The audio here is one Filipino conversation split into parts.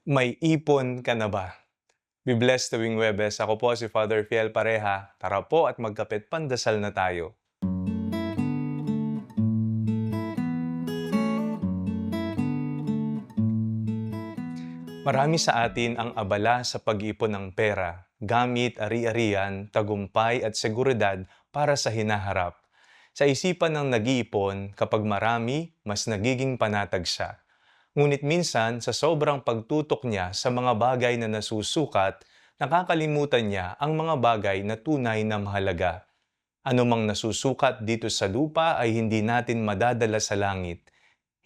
May ipon ka na ba? Be blessed tuwing Webes. Ako po si Father Fiel Pareha. Tara po at magkapit pandasal na tayo. Marami sa atin ang abala sa pag-ipon ng pera, gamit, ari-arian, tagumpay at seguridad para sa hinaharap. Sa isipan ng nag-iipon, kapag marami, mas nagiging panatag siya. Ngunit minsan, sa sobrang pagtutok niya sa mga bagay na nasusukat, nakakalimutan niya ang mga bagay na tunay na mahalaga. Ano mang nasusukat dito sa lupa ay hindi natin madadala sa langit.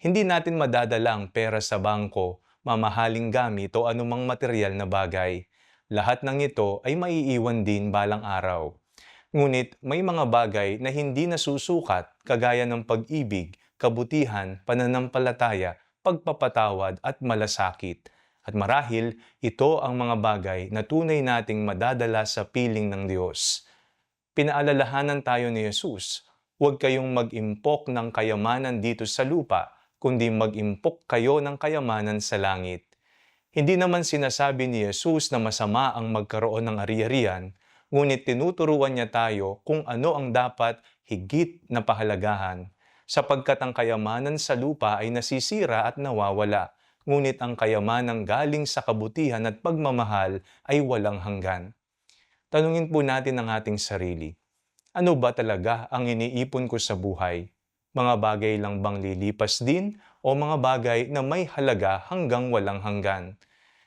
Hindi natin madadala ang pera sa bangko, mamahaling gamit o anumang material na bagay. Lahat ng ito ay maiiwan din balang araw. Ngunit may mga bagay na hindi nasusukat kagaya ng pag-ibig, kabutihan, pananampalataya, pagpapatawad at malasakit. At marahil, ito ang mga bagay na tunay nating madadala sa piling ng Diyos. Pinaalalahanan tayo ni Jesus, huwag kayong mag-impok ng kayamanan dito sa lupa, kundi mag-impok kayo ng kayamanan sa langit. Hindi naman sinasabi ni Jesus na masama ang magkaroon ng ari-arian, ngunit tinuturuan niya tayo kung ano ang dapat higit na pahalagahan. Sapagkat ang kayamanan sa lupa ay nasisira at nawawala, ngunit ang kayamanang galing sa kabutihan at pagmamahal ay walang hanggan. Tanungin po natin ang ating sarili. Ano ba talaga ang iniipon ko sa buhay? Mga bagay lang bang lilipas din o mga bagay na may halaga hanggang walang hanggan?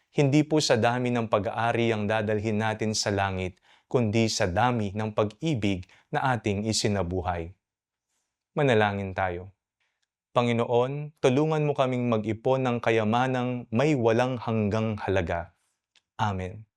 Hindi po sa dami ng pag-aari ang dadalhin natin sa langit, kundi sa dami ng pag-ibig na ating isinabuhay. Manalangin tayo. Panginoon, tulungan mo kaming mag-ipon ng kayamanang may walang hanggang halaga. Amen.